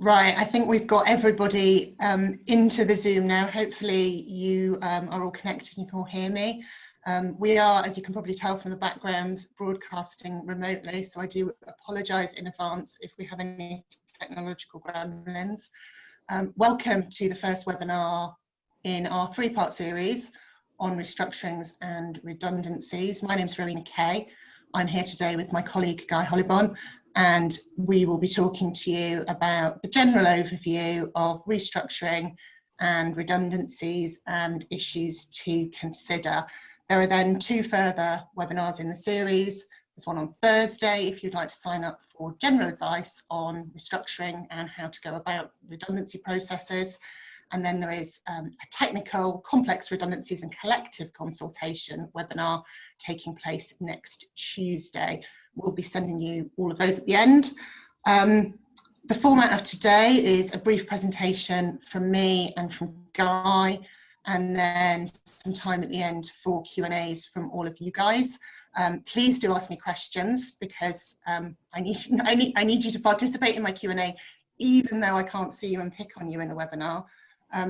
Right, I think we've got everybody into the Zoom now. Hopefully you are all connected and you can all hear me. We are, as you can probably tell from the backgrounds, broadcasting remotely, so I do apologise in advance if we have any technological gremlins. Welcome to the first webinar in our three-part series on restructurings and redundancies. My name is Rowena Kay. I'm here today with my colleague Guy Hollybon, and we will be talking to you about the general overview of restructuring and redundancies and issues to consider. There are then two further webinars in the series. There's one on Thursday if you'd like to sign up for general advice on restructuring and how to go about redundancy processes. And then there is a technical, complex redundancies and collective consultation webinar taking place next Tuesday. We'll be sending you all of those at the end. The format of today is a brief presentation from me and from Guy, and then some time at the end for Q&As from all of you guys. Please do ask me questions because I need you to participate in my Q&A, even though I can't see you and pick on you in the webinar.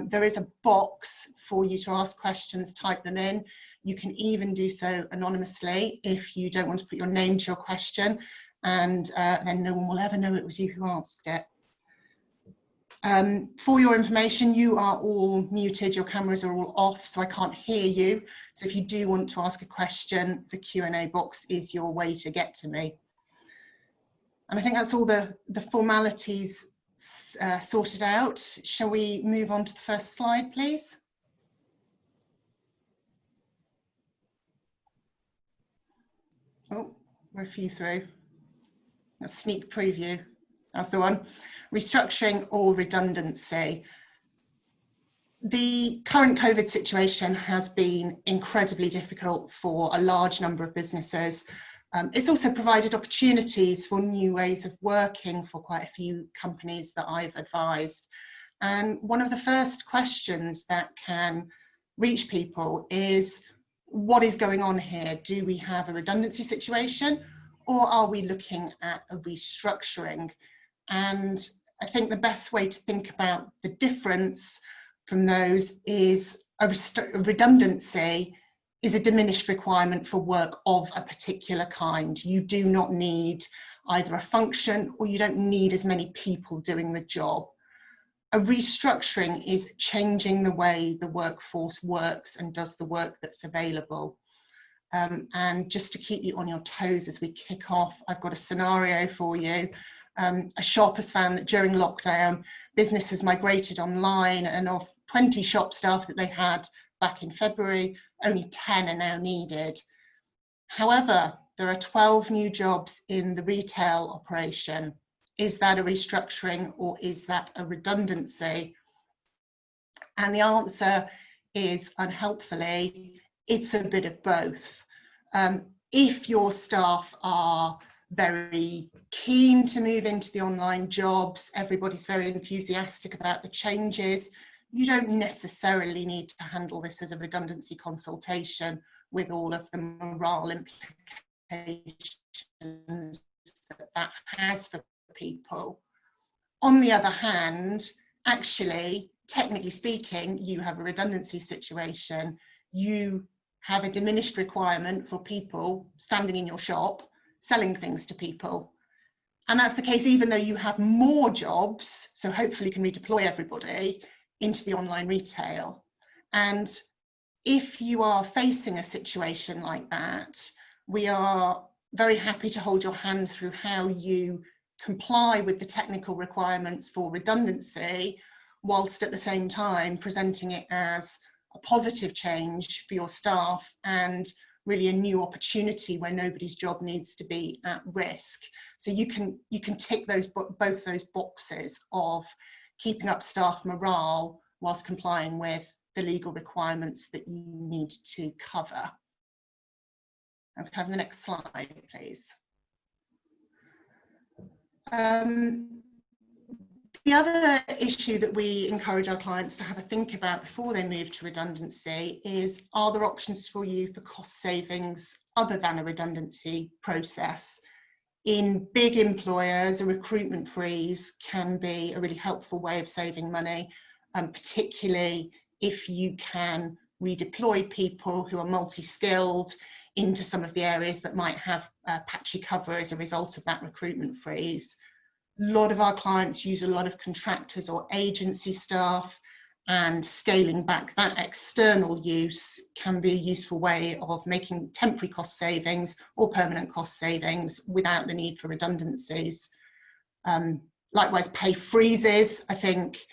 There is a box for you to ask questions, type them in. You can even do so anonymously if you don't want to put your name to your question, and then no one will ever know it was you who asked it. For your information, you are all muted, your cameras are all off, so I can't hear you. So if you do want to ask a question, the Q&A box is your way to get to me. And I think that's all the formalities sorted out. Shall we move on to the first slide, please? Oh, we're a few through. A sneak preview. That's the one. Restructuring or redundancy. The current COVID situation has been incredibly difficult for a large number of businesses. It's also provided opportunities for new ways of working for quite a few companies that I've advised. And one of the first questions that can reach people is, what is going on here? Do we have a redundancy situation, or are we looking at a restructuring? And I think the best way to think about the difference from those is a redundancy is a diminished requirement for work of a particular kind. You do not need either a function or you don't need as many people doing the job. A restructuring is changing the way the workforce works and does the work that's available. And just to keep you on your toes as we kick off, I've got a scenario for you. A shop has found that during lockdown, business has migrated online, and of 20 shop staff that they had back in February, only 10 are now needed. However, there are 12 new jobs in the retail operation. Is that a restructuring or is that a redundancy? And the answer is, unhelpfully, it's a bit of both. If your staff are very keen to move into the online jobs, everybody's very enthusiastic about the changes, you don't necessarily need to handle this as a redundancy consultation with all of the morale implications that has for people. On the other hand, actually, technically speaking, you have a redundancy situation. You have a diminished requirement for people standing in your shop selling things to people. And that's the case even though you have more jobs, so hopefully you can redeploy everybody into the online retail. And if you are facing a situation like that, we are very happy to hold your hand through how you comply with the technical requirements for redundancy, whilst at the same time presenting it as a positive change for your staff and really a new opportunity where nobody's job needs to be at risk. So you can tick both those boxes of keeping up staff morale whilst complying with the legal requirements that you need to cover. And have the next slide, please. The other issue that we encourage our clients to have a think about before they move to redundancy is, are there options for you for cost savings other than a redundancy process? In big employers, a recruitment freeze can be a really helpful way of saving money, particularly if you can redeploy people who are multi-skilled into some of the areas that might have patchy cover as a result of that recruitment freeze. A lot of our clients use a lot of contractors or agency staff, and scaling back that external use can be a useful way of making temporary cost savings or permanent cost savings without the need for redundancies. Likewise, pay freezes. I think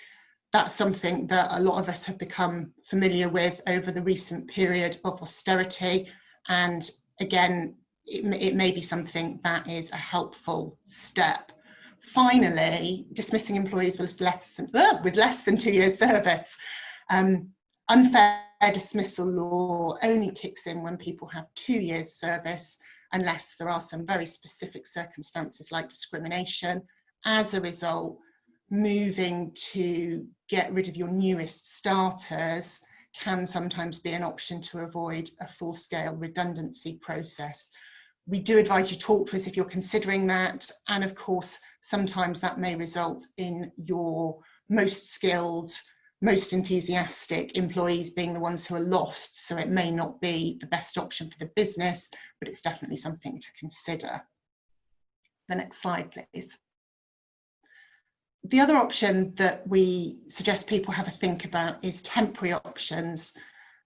that's something that a lot of us have become familiar with over the recent period of austerity. And again, it may be something that is a helpful step. Finally, dismissing employees with less than 2 years service. Unfair dismissal law only kicks in when people have 2 years service, unless there are some very specific circumstances like discrimination. As a result, moving to get rid of your newest starters can sometimes be an option to avoid a full-scale redundancy process. We do advise you talk to us if you're considering that, and of course sometimes that may result in your most skilled, most enthusiastic employees being the ones who are lost, so it may not be the best option for the business, but it's definitely something to consider. The next slide, please. The other option that we suggest people have a think about is temporary options.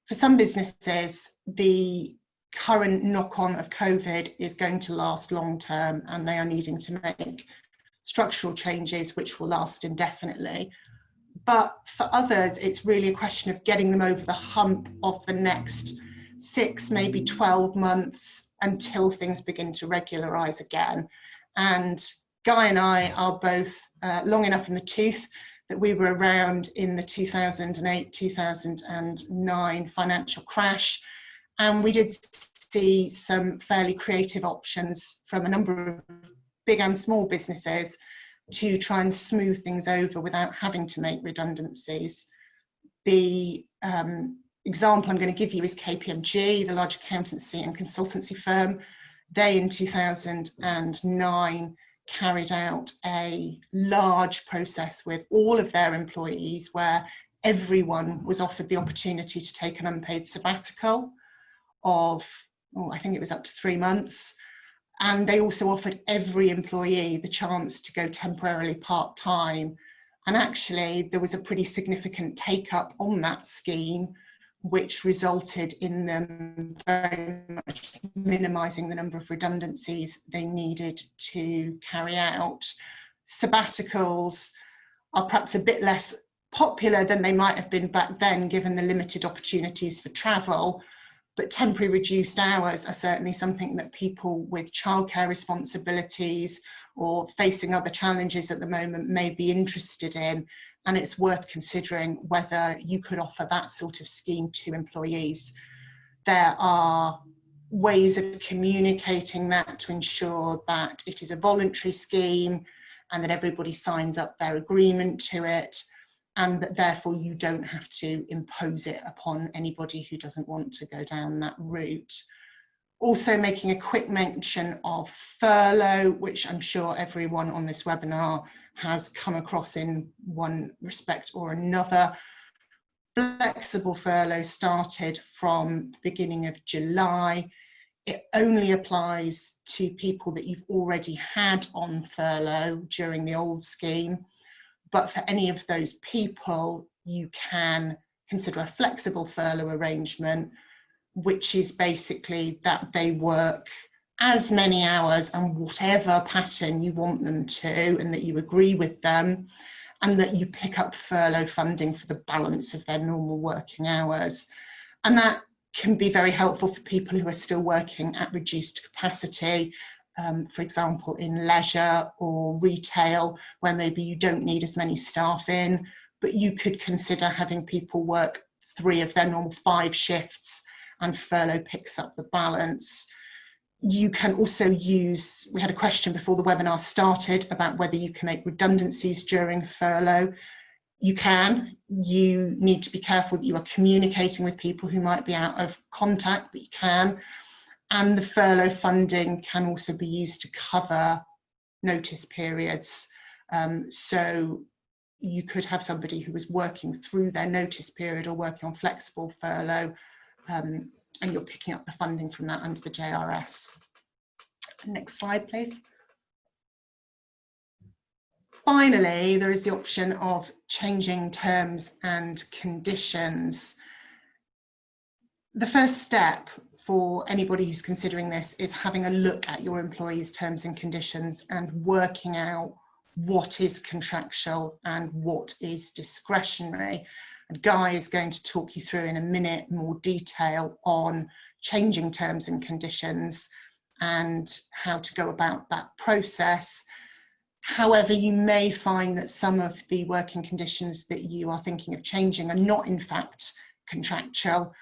For some businesses, the current knock-on of COVID is going to last long term, and they are needing to make structural changes which will last indefinitely. But for others, it's really a question of getting them over the hump of the next 6, maybe 12 months until things begin to regularise again. And Guy and I are both long enough in the tooth that we were around in the 2008-2009 financial crash, and we did see some fairly creative options from a number of big and small businesses to try and smooth things over without having to make redundancies. The example I'm going to give you is KPMG, the large accountancy and consultancy firm. They in 2009 carried out a large process with all of their employees where everyone was offered the opportunity to take an unpaid sabbatical of, I think it was up to 3 months. And they also offered every employee the chance to go temporarily part-time. And actually, there was a pretty significant take-up on that scheme, which resulted in them very much minimising the number of redundancies they needed to carry out. Sabbaticals are perhaps a bit less popular than they might have been back then, given the limited opportunities for travel. But temporary reduced hours are certainly something that people with childcare responsibilities or facing other challenges at the moment may be interested in, and it's worth considering whether you could offer that sort of scheme to employees. There are ways of communicating that to ensure that it is a voluntary scheme and that everybody signs up their agreement to it, and that therefore you don't have to impose it upon anybody who doesn't want to go down that route. Also making a quick mention of furlough, which I'm sure everyone on this webinar has come across in one respect or another. Flexible furlough started from the beginning of July. It only applies to people that you've already had on furlough during the old scheme. But for any of those people, you can consider a flexible furlough arrangement, which is basically that they work as many hours and whatever pattern you want them to, and that you agree with them, and that you pick up furlough funding for the balance of their normal working hours. And that can be very helpful for people who are still working at reduced capacity, for example, in leisure or retail, where maybe you don't need as many staff in, but you could consider having people work 3 of their normal 5 shifts and furlough picks up the balance. You can also use, we had a question before the webinar started about whether you can make redundancies during furlough. You can. You need to be careful that you are communicating with people who might be out of contact, but you can. And the furlough funding can also be used to cover notice periods. So you could have somebody who was working through their notice period or working on flexible furlough, and you're picking up the funding from that under the JRS. Next slide, please. Finally, there is the option of changing terms and conditions. The first step for anybody who's considering this is having a look at your employee's terms and conditions and working out what is contractual and what is discretionary. And Guy is going to talk you through in a minute more detail on changing terms and conditions and how to go about that process. However, you may find that some of the working conditions that you are thinking of changing are not in fact contractual,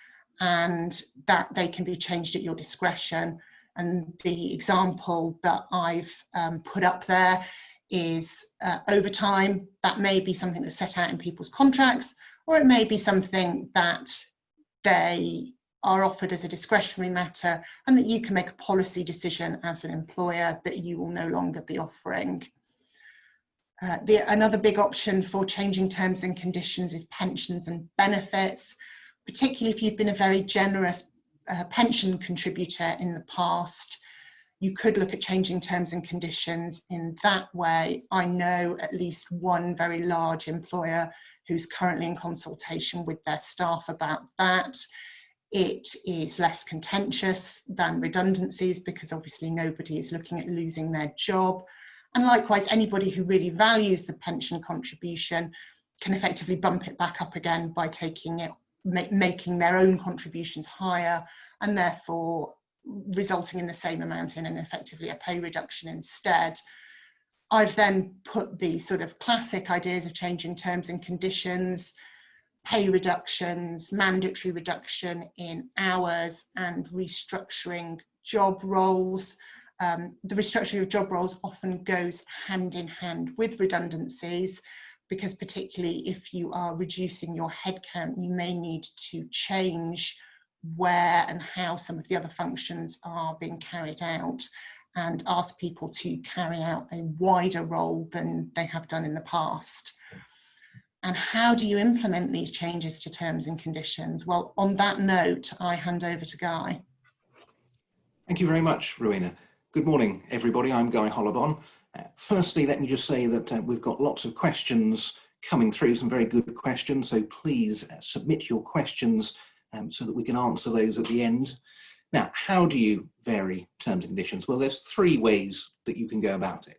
and that they can be changed at your discretion. And the example that I've put up there is overtime. That may be something that's set out in people's contracts, or it may be something that they are offered as a discretionary matter and that you can make a policy decision as an employer that you will no longer be offering. Another big option for changing terms and conditions is pensions and benefits, particularly if you've been a very generous pension contributor in the past. You could look at changing terms and conditions in that way. I know at least one very large employer who's currently in consultation with their staff about that. It is less contentious than redundancies because obviously nobody is looking at losing their job. And likewise, anybody who really values the pension contribution can effectively bump it back up again by taking it, making their own contributions higher, and therefore resulting in the same amount in and effectively a pay reduction instead. I've then put the sort of classic ideas of changing terms and conditions, pay reductions, mandatory reduction in hours, and restructuring job roles. The restructuring of job roles often goes hand in hand with redundancies, because particularly if you are reducing your headcount, you may need to change where and how some of the other functions are being carried out and ask people to carry out a wider role than they have done in the past. And how do you implement these changes to terms and conditions? Well, on that note, I hand over to Guy. Thank you very much, Rowena. Good morning, everybody. I'm Guy Hollobon. Firstly, let me just say that we've got lots of questions coming through, some very good questions, so please submit your questions so that we can answer those at the end. Now, how do you vary terms and conditions? Well, there's three ways that you can go about it.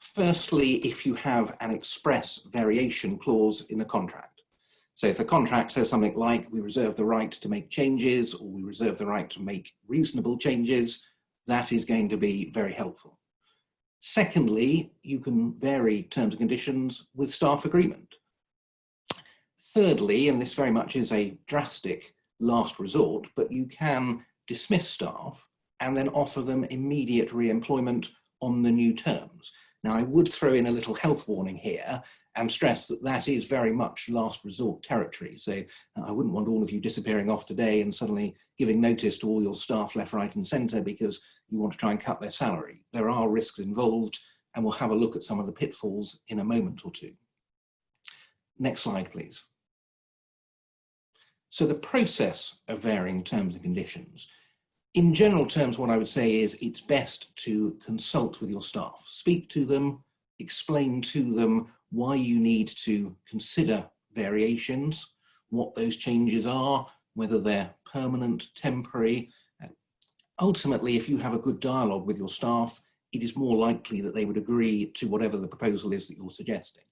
Firstly, if you have an express variation clause in the contract. So if the contract says something like, we reserve the right to make changes, or we reserve the right to make reasonable changes, that is going to be very helpful. Secondly, you can vary terms and conditions with staff agreement. Thirdly, and this very much is a drastic last resort, but you can dismiss staff and then offer them immediate re-employment on the new terms. Now, I would throw in a little health warning here and stress that that is very much last resort territory. So I wouldn't want all of you disappearing off today and suddenly giving notice to all your staff left, right and centre because you want to try and cut their salary. There are risks involved, and we'll have a look at some of the pitfalls in a moment or two. Next slide, please. So the process of varying terms and conditions. In general terms, what I would say is it's best to consult with your staff, speak to them, explain to them why you need to consider variations, what those changes are, whether they're permanent, temporary. Ultimately, if you have a good dialogue with your staff, it is more likely that they would agree to whatever the proposal is that you're suggesting.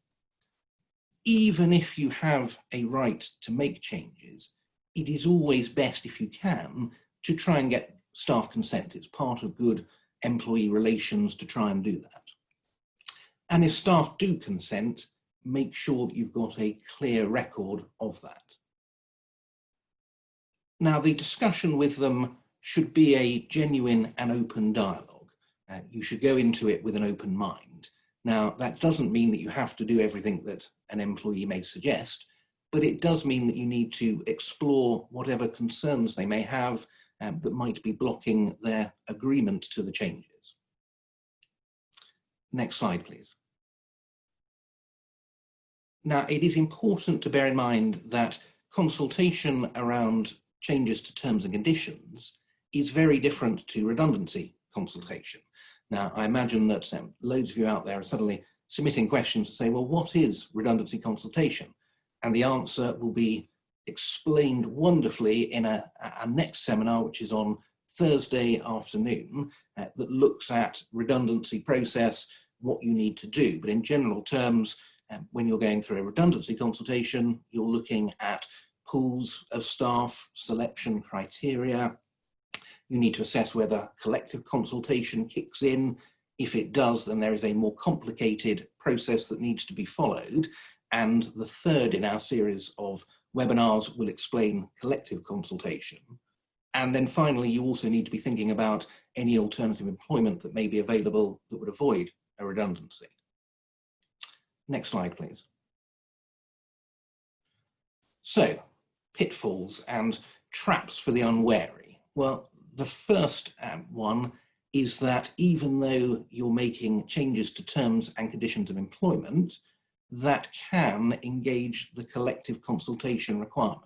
Even if you have a right to make changes, it is always best, if you can, to try and get staff consent. It's part of good employee relations to try and do that. And if staff do consent, make sure that you've got a clear record of that. Now, the discussion with them should be a genuine and open dialogue. You should go into it with an open mind. Now, that doesn't mean that you have to do everything that an employee may suggest, but it does mean that you need to explore whatever concerns they may have that might be blocking their agreement to the changes. Next slide, please. Now, it is important to bear in mind that consultation around changes to terms and conditions is very different to redundancy consultation. Now, I imagine that loads of you out there are suddenly submitting questions to say, well, what is redundancy consultation? And the answer will be explained wonderfully in our next seminar, which is on Thursday afternoon, that looks at redundancy process, what you need to do. But in general terms, when you're going through a redundancy consultation, you're looking at pools of staff, selection criteria. You need to assess whether collective consultation kicks in. If it does, then there is a more complicated process that needs to be followed. And the third in our series of webinars will explain collective consultation. And then finally, you also need to be thinking about any alternative employment that may be available that would avoid a redundancy. Next slide, please. So, pitfalls and traps for the unwary. Well, the first one is that even though you're making changes to terms and conditions of employment, that can engage the collective consultation requirements.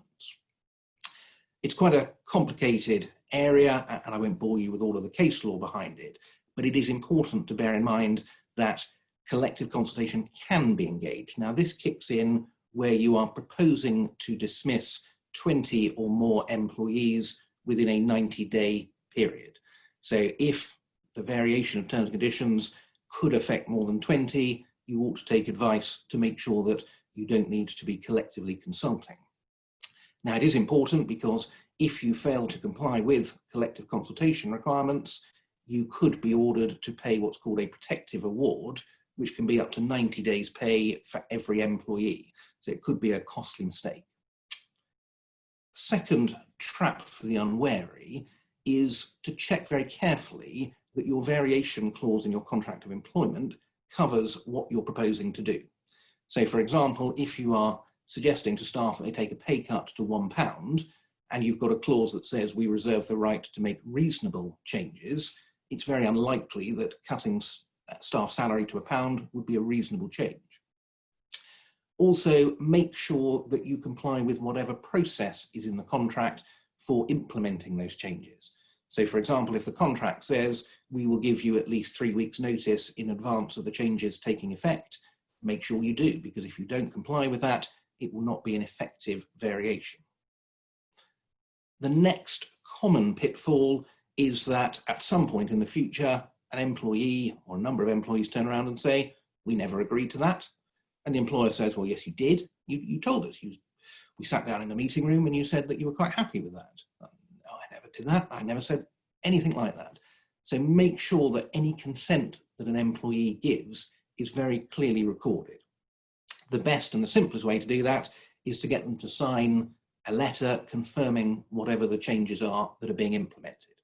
It's quite a complicated area, and I won't bore you with all of the case law behind it, but it is important to bear in mind that collective consultation can be engaged. Now, this kicks in where you are proposing to dismiss 20 or more employees within a 90-day period. So if the variation of terms and conditions could affect more than 20, you ought to take advice to make sure that you don't need to be collectively consulting. Now, it is important because if you fail to comply with collective consultation requirements, you could be ordered to pay what's called a protective award, which can be up to 90 days pay for every employee. So it could be a costly mistake. Second trap for the unwary is to check very carefully that your variation clause in your contract of employment covers what you're proposing to do. So for example, if you are suggesting to staff that they take a pay cut to £1 and you've got a clause that says we reserve the right to make reasonable changes, it's very unlikely that cutting staff salary to £1 would be a reasonable change. Also, make sure that you comply with whatever process is in the contract for implementing those changes. So for example, if the contract says we will give you at least 3 weeks notice in advance of the changes taking effect, make sure you do, because if you don't comply with that, it will not be an effective variation. The next common pitfall is that at some point in the future, an employee or a number of employees turn around and say, we never agreed to that. And the employer says, well, yes, you did. You told us. We sat down in the meeting room and you said that you were quite happy with that. No, I never did that. I never said anything like that. So make sure that any consent that an employee gives is very clearly recorded. The best and the simplest way to do that is to get them to sign a letter confirming whatever the changes are that are being implemented.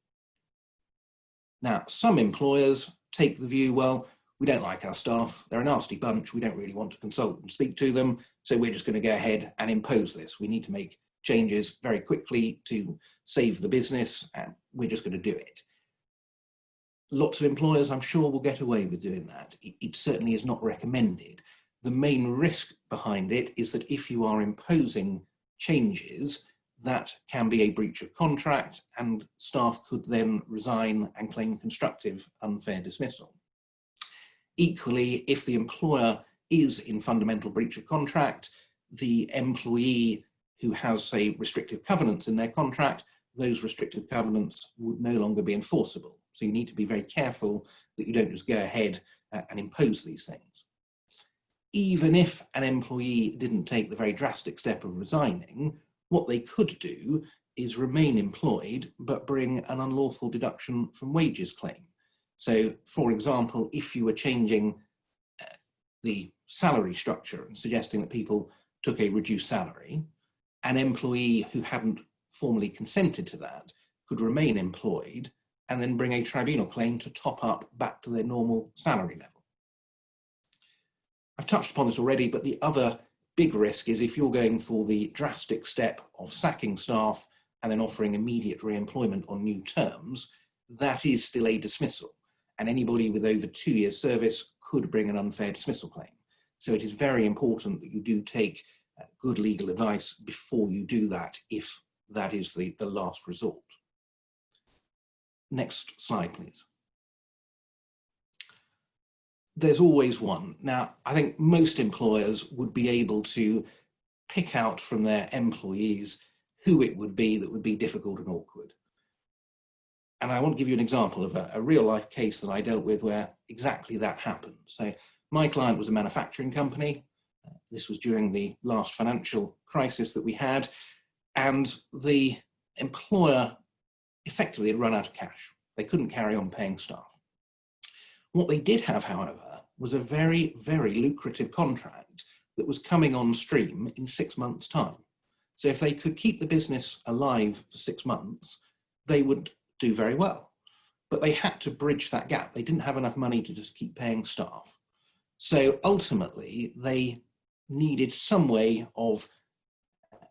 Now, some employers take the view, well, we don't like our staff, they're a nasty bunch, we don't really want to consult and speak to them, so we're just going to go ahead and impose this. We need to make changes very quickly to save the business, and we're just going to do it. Lots of employers, I'm sure, will get away with doing that. It certainly is not recommended. The main risk behind it is that if you are imposing changes, that can be a breach of contract, and staff could then resign and claim constructive unfair dismissal. Equally, if the employer is in fundamental breach of contract, the employee who has, say, restrictive covenants in their contract, those restrictive covenants would no longer be enforceable. So you need to be very careful that you don't just go ahead and impose these things. Even if an employee didn't take the very drastic step of resigning, what they could do is remain employed, but bring an unlawful deduction from wages claim. So, for example, if you were changing the salary structure and suggesting that people took a reduced salary, an employee who hadn't formally consented to that could remain employed and then bring a tribunal claim to top up back to their normal salary level. I've touched upon this already, but the other big risk is if you're going for the drastic step of sacking staff and then offering immediate re-employment on new terms, that is still a dismissal. And anybody with over 2 years service could bring an unfair dismissal claim. So it is very important that you do take good legal advice before you do that, if that is the last resort. Next slide, please. There's always one. Now, I think most employers would be able to pick out from their employees who it would be that would be difficult and awkward. And I want to give you an example of a real life case that I dealt with where exactly that happened. So my client was a manufacturing company. This was during the last financial crisis that we had, and the employer effectively had run out of cash. They couldn't carry on paying staff. What they did have, however, was a very, very lucrative contract that was coming on stream in 6 months' time. So if they could keep the business alive for 6 months, they would do very well. But they had to bridge that gap. They didn't have enough money to just keep paying staff. So ultimately, they needed some way of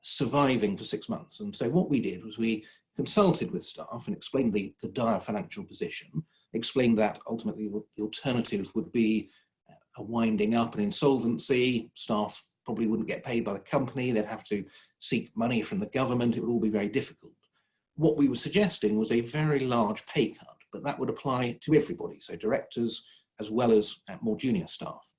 surviving for 6 months. And so what we did was we consulted with staff and explained the dire financial position, explained that ultimately the alternative would be a winding up and insolvency. Staff probably wouldn't get paid by the company. They'd have to seek money from the government. It would all be very difficult. What we were suggesting was a very large pay cut, but that would apply to everybody, so directors as well as more junior staff.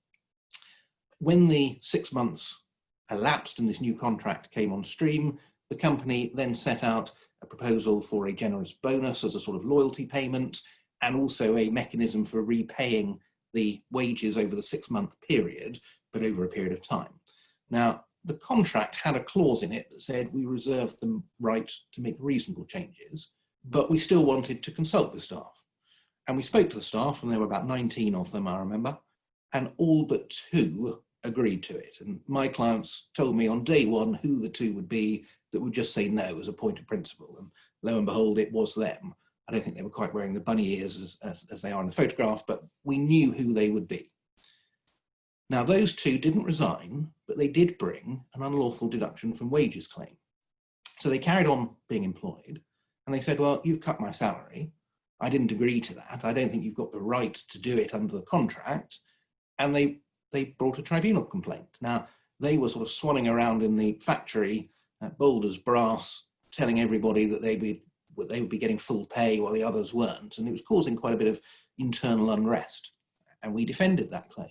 When the 6 months elapsed and this new contract came on stream, the company then set out a proposal for a generous bonus as a sort of loyalty payment, and also a mechanism for repaying the wages over the 6 month period, but over a period of time. Now, the contract had a clause in it that said we reserve the right to make reasonable changes, but we still wanted to consult with staff. And we spoke to the staff, and there were about 19 of them, I remember, and all but 2 agreed to it. And my clients told me on day one who the 2 would be that would just say no as a point of principle. And lo and behold, it was them. I don't think they were quite wearing the bunny ears as they are in the photograph, but we knew who they would be. Now, those 2 didn't resign, but they did bring an unlawful deduction from wages claim. So they carried on being employed, and they said, well, you've cut my salary. I didn't agree to that. I don't think you've got the right to do it under the contract. And they brought a tribunal complaint. Now, they were sort of swanning around in the factory at bold as brass, telling everybody that they would be getting full pay while the others weren't. And it was causing quite a bit of internal unrest. And we defended that claim.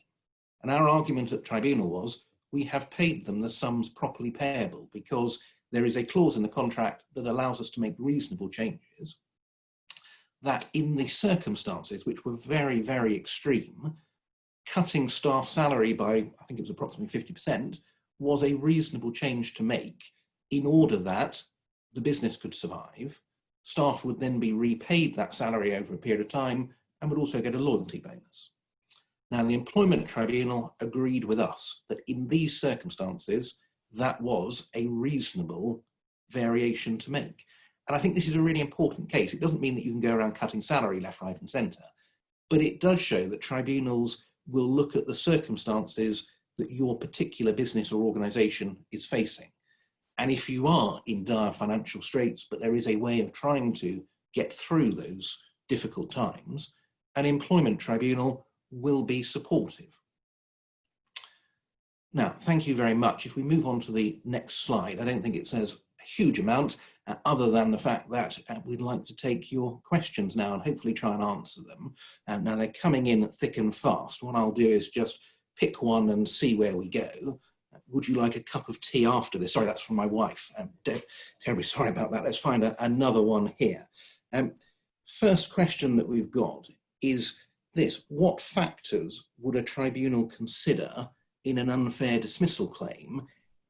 And our argument at tribunal was, we have paid them the sums properly payable because there is a clause in the contract that allows us to make reasonable changes, that in the circumstances, which were very, very extreme, cutting staff salary by, I think it was approximately 50%, was a reasonable change to make in order that the business could survive. Staff would then be repaid that salary over a period of time and would also get a loyalty bonus. Now, the Employment Tribunal agreed with us that in these circumstances, that was a reasonable variation to make. And I think this is a really important case. It doesn't mean that you can go around cutting salary left, right, and centre, but it does show that tribunals will look at the circumstances that your particular business or organisation is facing. And if you are in dire financial straits, but there is a way of trying to get through those difficult times, an employment tribunal will be supportive. Now, thank you very much. If we move on to the next slide, I don't think it says a huge amount, other than the fact that we'd like to take your questions now and hopefully try and answer them. Now, they're coming in thick and fast. What I'll do is just pick one and see where we go. Would you like a cup of tea after this? Sorry, that's from my wife. Terribly sorry about that. Let's find another one here. First question that we've got is this: what factors would a tribunal consider in an unfair dismissal claim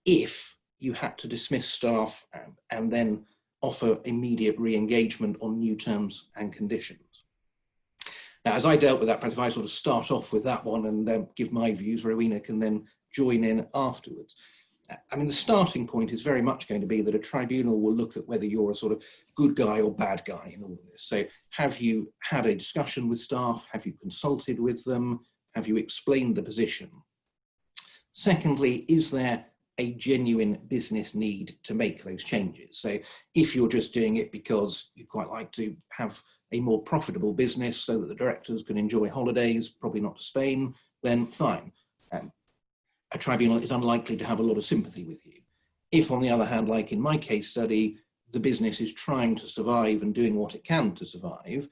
if you had to dismiss staff and then offer immediate re-engagement on new terms and conditions? Now, as I dealt with that, perhaps if I sort of start off with that one and give my views, Rowena can then join in afterwards. I mean, the starting point is very much going to be that a tribunal will look at whether you're a sort of good guy or bad guy in all of this. So have you had a discussion with staff? Have you consulted with them? Have you explained the position? Secondly, is there a genuine business need to make those changes. So if you're just doing it because you quite like to have a more profitable business so that the directors can enjoy holidays, probably not to Spain, then fine. A tribunal is unlikely to have a lot of sympathy with you. If, on the other hand, like in my case study, the business is trying to survive and doing what it can to survive,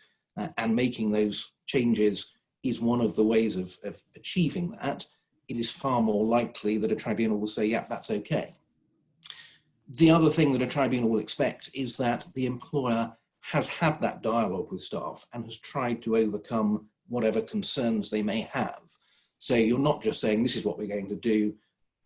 and making those changes is one of the ways of achieving that, it is far more likely that a tribunal will say, yeah, that's okay. The other thing that a tribunal will expect is that the employer has had that dialogue with staff and has tried to overcome whatever concerns they may have. So you're not just saying, this is what we're going to do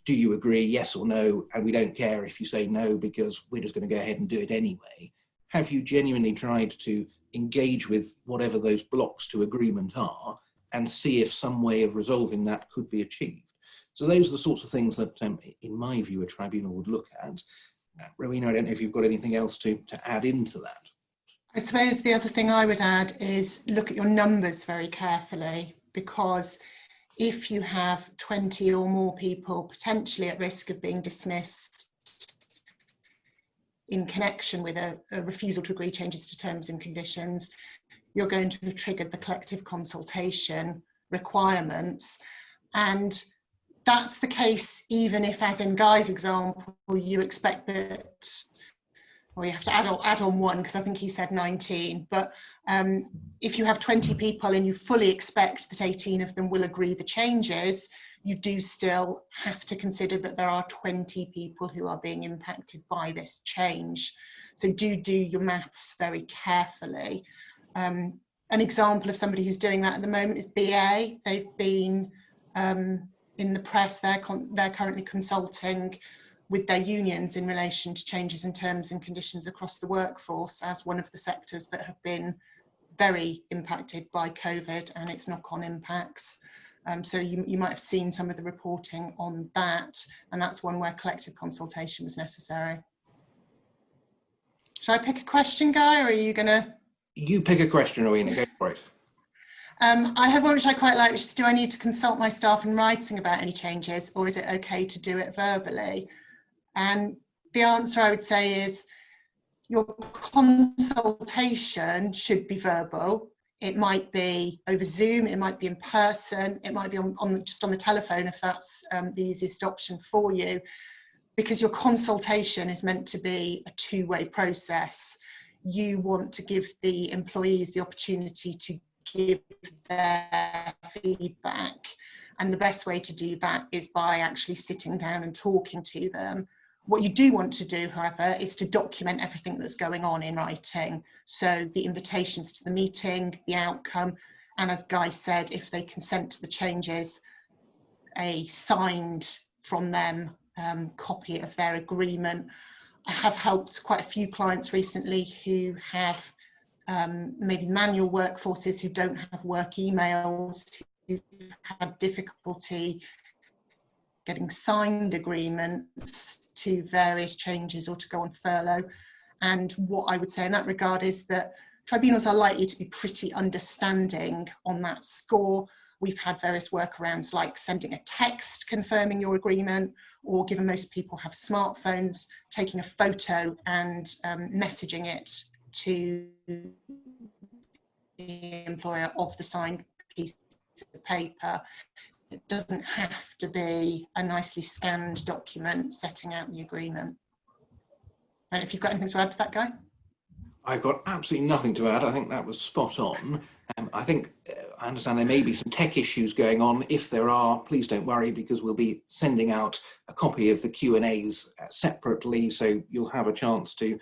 you agree, yes or no, and we don't care if you say no because we're just going to go ahead and do it anyway. Have you genuinely tried to engage with whatever those blocks to agreement are and see if some way of resolving that could be achieved? So those are the sorts of things that, in my view, a tribunal would look at. Rowena, I don't know if you've got anything else to add into that. I suppose the other thing I would add is look at your numbers very carefully, because if you have 20 or more people potentially at risk of being dismissed in connection with a refusal to agree changes to terms and conditions, you're going to have triggered the collective consultation requirements. And that's the case even if, as in Guy's example, you expect that, or you have to add on one, because I think he said 19, but if you have 20 people and you fully expect that 18 of them will agree the changes, you do still have to consider that there are 20 people who are being impacted by this change. So do your maths very carefully. An example of somebody who's doing that at the moment is BA. They've been in the press, they're currently consulting with their unions in relation to changes in terms and conditions across the workforce as one of the sectors that have been very impacted by COVID and its knock-on impacts. So you might have seen some of the reporting on that, and that's one where collective consultation was necessary. Shall I pick a question, Guy, or are you gonna? You pick a question, Rowena, go for it. I have one which I quite like, which is, do I need to consult my staff in writing about any changes, or is it okay to do it verbally? And the answer I would say is your consultation should be verbal. It might be over Zoom, it might be in person, it might be just on the telephone if that's the easiest option for you, because your consultation is meant to be a two-way process. You want to give the employees the opportunity to give their feedback, and the best way to do that is by actually sitting down and talking to them. What you do want to do, however, is to document everything that's going on in writing. So the invitations to the meeting, the outcome, and as Guy said, if they consent to the changes, a signed from them copy of their agreement. I have helped quite a few clients recently who have maybe manual workforces who don't have work emails, who've had difficulty getting signed agreements to various changes or to go on furlough. And what I would say in that regard is that tribunals are likely to be pretty understanding on that score. We've had various workarounds like sending a text confirming your agreement, or given most people have smartphones, taking a photo and messaging it to the employer of the signed piece of paper. It doesn't have to be a nicely scanned document setting out the agreement. And if you've got anything to add to that, Guy? I've got absolutely nothing to add. I think that was spot on. I think I understand there may be some tech issues going on. If there are, please don't worry, because we'll be sending out a copy of the Q&As separately, so you'll have a chance to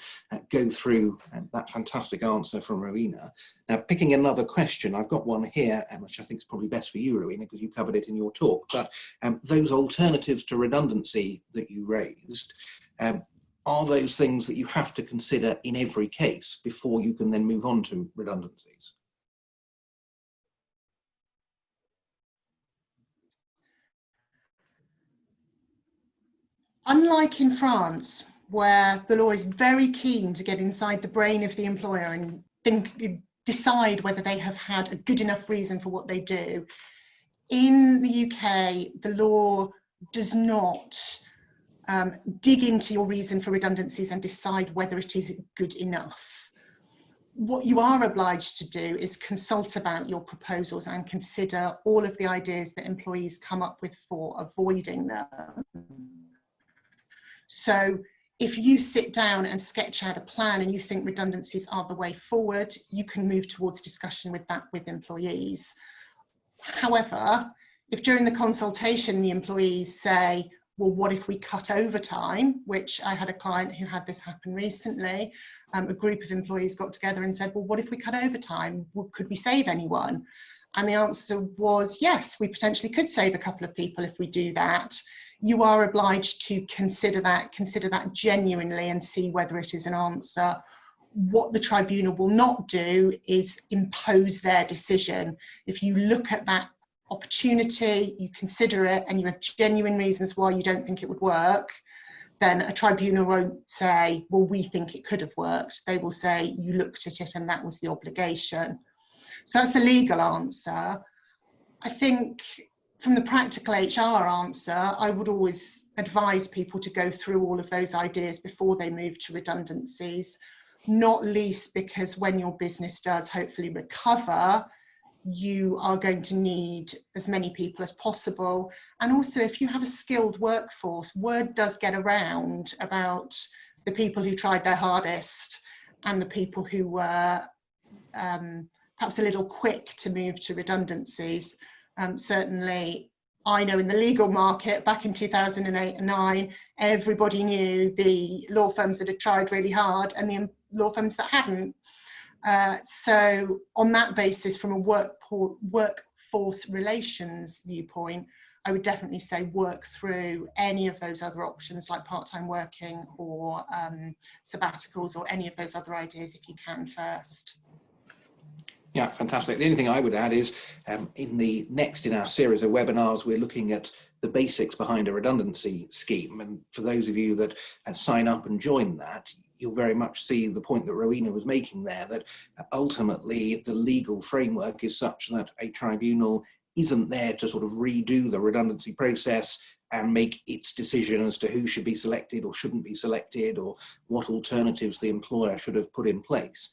go through that fantastic answer from Rowena. Now, picking another question, I've got one here, which I think is probably best for you, Rowena, because you covered it in your talk, but those alternatives to redundancy that you raised, are those things that you have to consider in every case before you can then move on to redundancies? Unlike in France, where the law is very keen to get inside the brain of the employer and decide whether they have had a good enough reason for what they do, in the UK, the law does not dig into your reason for redundancies and decide whether it is good enough. What you are obliged to do is consult about your proposals and consider all of the ideas that employees come up with for avoiding them. So if you sit down and sketch out a plan and you think redundancies are the way forward, you can move towards discussion with that with employees. However, if during the consultation the employees say, well, what if we cut overtime, which I had a client who had this happen recently, a group of employees got together and said, well, what if we cut overtime? Could we save anyone? And the answer was, yes, we potentially could save a couple of people if we do that. You are obliged to consider that genuinely and see whether it is an answer. What the tribunal will not do is impose their decision. If you look at that opportunity, you consider it, and you have genuine reasons why you don't think it would work, then a tribunal won't say, well, we think it could have worked. They will say, you looked at it and that was the obligation. So that's the legal answer. I think from the practical HR answer, I would always advise people to go through all of those ideas before they move to redundancies, not least because when your business does hopefully recover, you are going to need as many people as possible. And also, if you have a skilled workforce, word does get around about the people who tried their hardest and the people who were perhaps a little quick to move to redundancies. Certainly, I know in the legal market back in 2008 and 9, everybody knew the law firms that had tried really hard and the law firms that hadn't. So on that basis, from a workforce relations viewpoint, I would definitely say work through any of those other options like part-time working or sabbaticals or any of those other ideas if you can first. Yeah, fantastic. The only thing I would add is in our series of webinars, we're looking at the basics behind a redundancy scheme. And for those of you that sign up and join that, you'll very much see the point that Rowena was making there, that ultimately the legal framework is such that a tribunal isn't there to sort of redo the redundancy process and make its decision as to who should be selected or shouldn't be selected or what alternatives the employer should have put in place.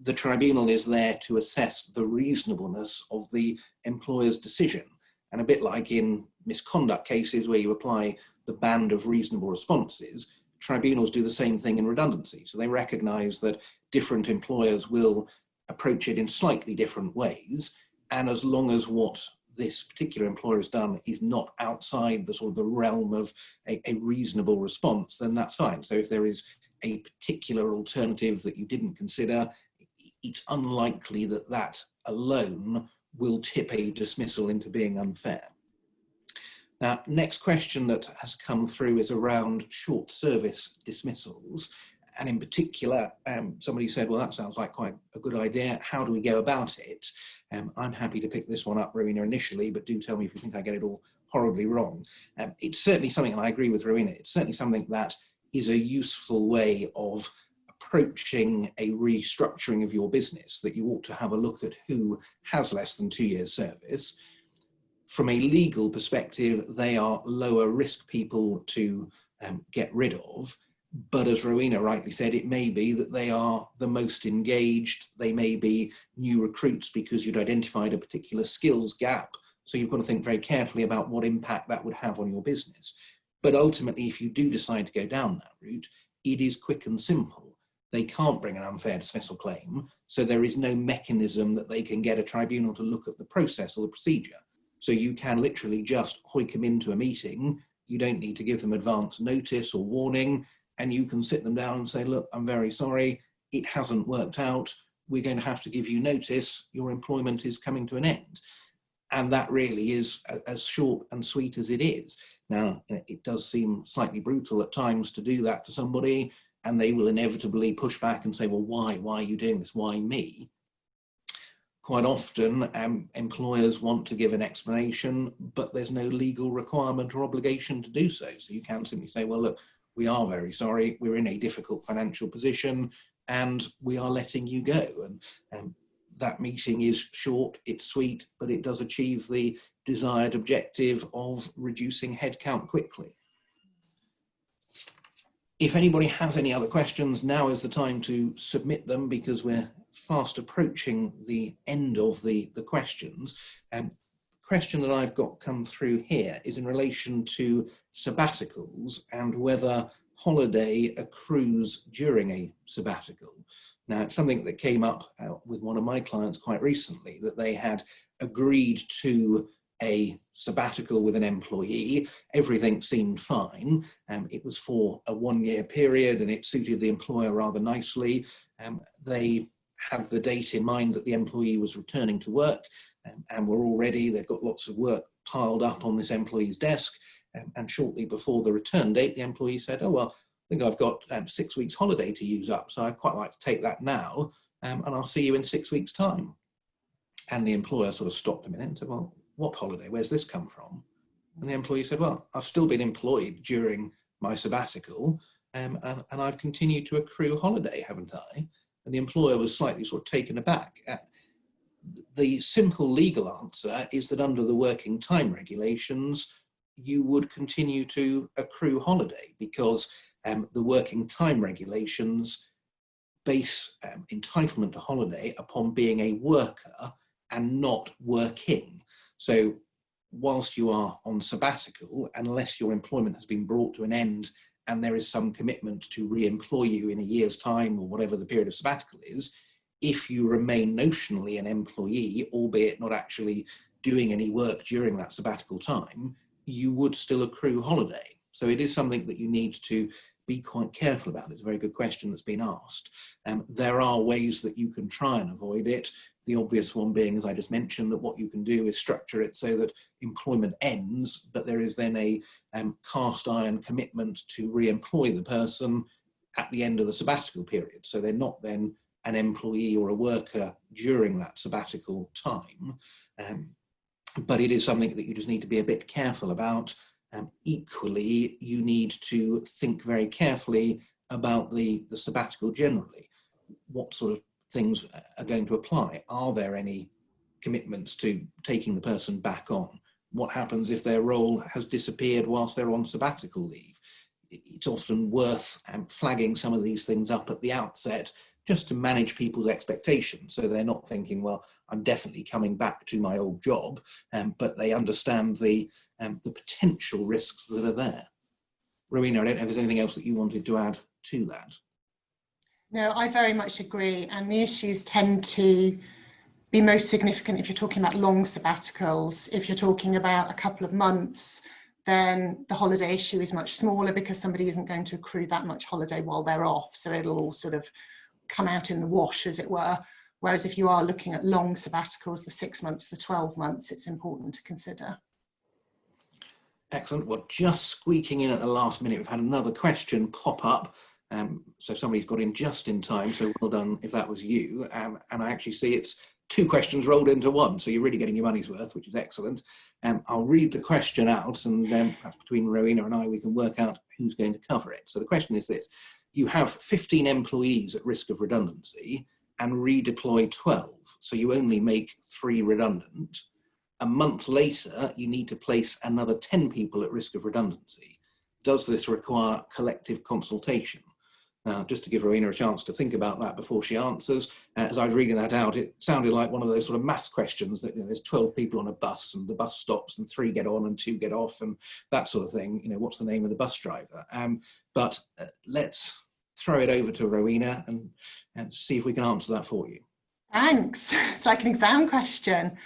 The tribunal is there to assess the reasonableness of the employer's decision. And a bit like in misconduct cases where you apply the band of reasonable responses, tribunals do the same thing in redundancy. So they recognise that different employers will approach it in slightly different ways. And as long as what this particular employer has done is not outside the sort of the realm of a reasonable response, then that's fine. So if there is a particular alternative that you didn't consider, it's unlikely that that alone will tip a dismissal into being unfair. Now, next question that has come through is around short service dismissals. And in particular, somebody said, well, that sounds like quite a good idea. How do we go about it? I'm happy to pick this one up, Rowena, initially, but do tell me if you think I get it all horribly wrong. It's certainly something, and I agree with Rowena, it's certainly something that is a useful way of approaching a restructuring of your business, that you ought to have a look at who has less than 2 years service. From a legal perspective, they are lower risk people to get rid of. But as Rowena rightly said, it may be that they are the most engaged. They may be new recruits because you'd identified a particular skills gap. So you've got to think very carefully about what impact that would have on your business. But ultimately, if you do decide to go down that route, it is quick and simple. They can't bring an unfair dismissal claim, so there is no mechanism that they can get a tribunal to look at the process or the procedure. So you can literally just hoik them into a meeting. You don't need to give them advance notice or warning, and you can sit them down and say, look, I'm very sorry, it hasn't worked out. We're going to have to give you notice. Your employment is coming to an end. And that really is as short and sweet as it is. Now, it does seem slightly brutal at times to do that to somebody, and they will inevitably push back and say, well, why are you doing this? Why me? Quite often, employers want to give an explanation, but there's no legal requirement or obligation to do so. So you can simply say, well, look, we are very sorry. We're in a difficult financial position and we are letting you go. And that meeting is short, it's sweet, but it does achieve the desired objective of reducing headcount quickly. If anybody has any other questions, now is the time to submit them, because we're fast approaching the end of the questions. Question that I've got come through here is in relation to sabbaticals and whether holiday accrues during a sabbatical. Now, it's something that came up with one of my clients quite recently, that they had agreed to a sabbatical with an employee. Everything seemed fine. It was for a 1-year period and it suited the employer rather nicely. They had the date in mind that the employee was returning to work, and were all ready. They'd got lots of work piled up on this employee's desk. And shortly before the return date, the employee said, oh, well, I think I've got 6 weeks holiday to use up, so I'd quite like to take that now, and I'll see you in 6 weeks' time. And the employer sort of stopped a minute and said, well, what holiday? Where's this come from? And the employee said, well, I've still been employed during my sabbatical, and I've continued to accrue holiday, haven't I? And the employer was slightly sort of taken aback. The simple legal answer is that under the working time regulations, you would continue to accrue holiday, because the working time regulations base entitlement to holiday upon being a worker and not working. So whilst you are on sabbatical, unless your employment has been brought to an end and there is some commitment to re-employ you in a year's time or whatever the period of sabbatical is, if you remain notionally an employee, albeit not actually doing any work during that sabbatical time, you would still accrue holiday. So it is something that you need to be quite careful about. It's a very good question that's been asked. There are ways that you can try and avoid it. The obvious one being, as I just mentioned, that what you can do is structure it so that employment ends, but there is then a cast iron commitment to re-employ the person at the end of the sabbatical period. So they're not then an employee or a worker during that sabbatical time. But it is something that you just need to be a bit careful about. Equally, you need to think very carefully about the sabbatical generally. What sort of things are going to apply? Are there any commitments to taking the person back on? What happens if their role has disappeared whilst they're on sabbatical leave? It's often worth flagging some of these things up at the outset, just to manage people's expectations, so they're not thinking, well, I'm definitely coming back to my old job, but they understand the potential risks that are there. Rowena, I don't know if there's anything else that you wanted to add to that. No, I very much agree, and the issues tend to be most significant if you're talking about long sabbaticals. If you're talking about a couple of months, then the holiday issue is much smaller, because somebody isn't going to accrue that much holiday while they're off, so it'll all sort of come out in the wash, as it were. Whereas if you are looking at long sabbaticals, the 6 months, the 12 months, it's important to consider. Excellent. Well, just squeaking in at the last minute, we've had another question pop up. So somebody's got in just in time, so well done if that was you. And I actually see it's 2 questions rolled into one, so you're really getting your money's worth, which is excellent. I'll read the question out, and perhaps between Rowena and I, we can work out who's going to cover it. So the question is this: you have 15 employees at risk of redundancy and redeploy 12, so you only make 3 redundant. A month later, you need to place another 10 people at risk of redundancy. Does this require collective consultation? Now, just to give Rowena a chance to think about that before she answers, as I was reading that out, it sounded like one of those sort of maths questions that, there's 12 people on a bus and the bus stops and 3 get on and 2 get off and that sort of thing. What's the name of the bus driver? But let's throw it over to Rowena and see if we can answer that for you. Thanks. It's like an exam question.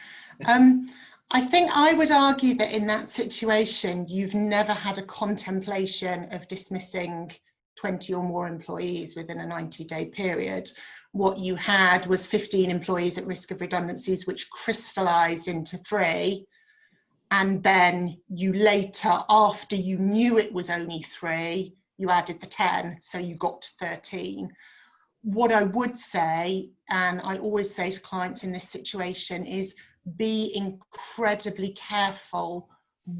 I think I would argue that in that situation, you've never had a contemplation of dismissing 20 or more employees within a 90-day period. What you had was 15 employees at risk of redundancies, which crystallised into 3. And then you later, after you knew it was only 3, you added the 10, so you got to 13. What I would say, and I always say to clients in this situation, is be incredibly careful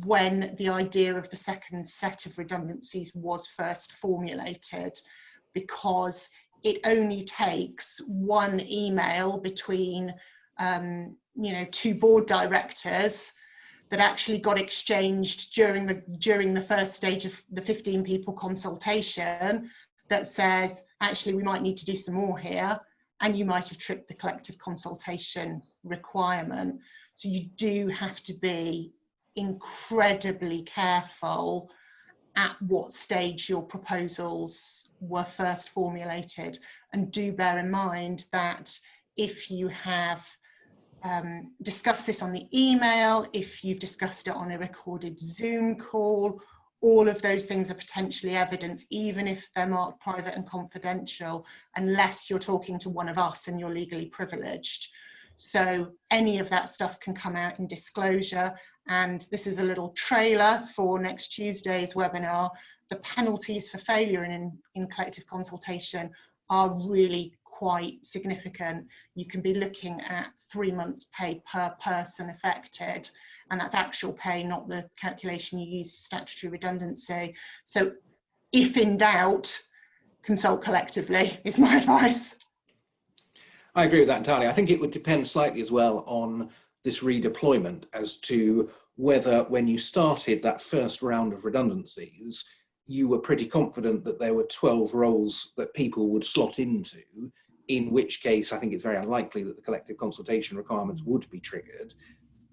when the idea of the second set of redundancies was first formulated, because it only takes one email between 2 board directors that actually got exchanged during the first stage of the 15 people consultation that says, actually, we might need to do some more here, and you might have tripped the collective consultation requirement. So you do have to be incredibly careful at what stage your proposals were first formulated. And do bear in mind that if you have discussed this on the email, if you've discussed it on a recorded Zoom call, all of those things are potentially evidence, even if they're marked private and confidential, unless you're talking to one of us and you're legally privileged. So any of that stuff can come out in disclosure. And this is a little trailer for next Tuesday's webinar. The penalties for failure in collective consultation are really quite significant. You can be looking at 3 months' pay per person affected, and that's actual pay, not the calculation you use for statutory redundancy. So if in doubt, consult collectively is my advice. I agree with that entirely. I think it would depend slightly as well on this redeployment as to whether when you started that first round of redundancies, you were pretty confident that there were 12 roles that people would slot into, in which case I think it's very unlikely that the collective consultation requirements would be triggered.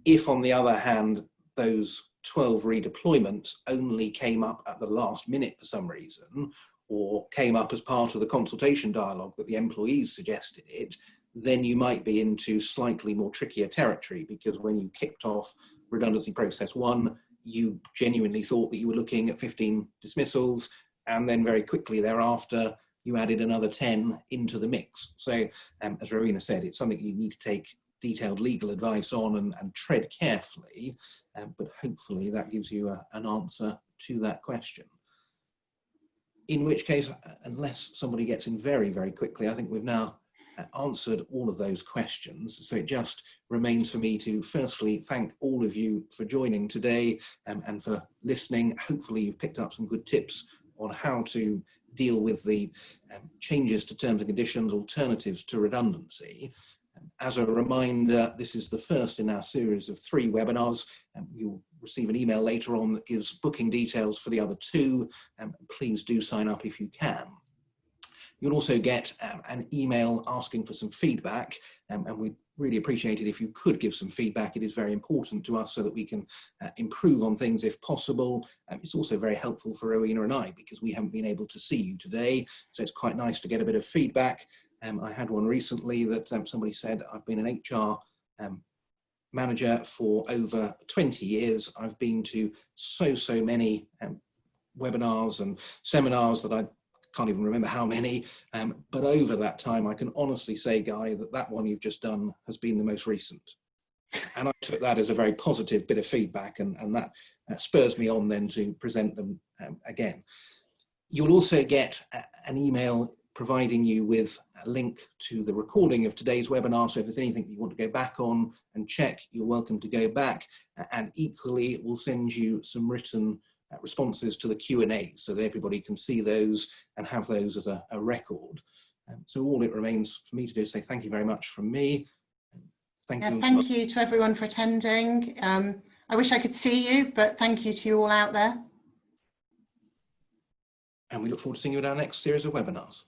If, on the other hand, those 12 redeployments only came up at the last minute for some reason, or came up as part of the consultation dialogue that the employees suggested it, then you might be into slightly more trickier territory, because when you kicked off redundancy process 1, you genuinely thought that you were looking at 15 dismissals, and then very quickly thereafter you added another 10 into the mix. So as Rowena said, it's something you need to take detailed legal advice on and tread carefully, but hopefully that gives you an answer to that question. In which case, unless somebody gets in very, very quickly, I think we've now answered all of those questions. So it just remains for me to firstly thank all of you for joining today and for listening. Hopefully you've picked up some good tips on how to deal with the changes to terms and conditions, alternatives to redundancy. As a reminder, this is the first in our series of 3 webinars. You'll receive an email later on that gives booking details for the other 2. Please do sign up if you can. You'll also get an email asking for some feedback, and we'd really appreciate it if you could give some feedback. It is very important to us so that we can improve on things if possible. It's also very helpful for Rowena and I, because we haven't been able to see you today, so it's quite nice to get a bit of feedback. I had one recently that somebody said, I've been an HR manager for over 20 years. I've been to so many webinars and seminars that I can't even remember how many, but over that time I can honestly say, Guy, that one you've just done has been the most recent. And I took that as a very positive bit of feedback, and that spurs me on then to present them again. You'll also get an email providing you with a link to the recording of today's webinar. So if there's anything that you want to go back on and check, you're welcome to go back. And equally, it will send you some written responses to the Q&A so that everybody can see those and have those as a record. So all it remains for me to do is say thank you very much from me. Thank you. Thank you to everyone for attending. I wish I could see you, but thank you to you all out there. And we look forward to seeing you in our next series of webinars.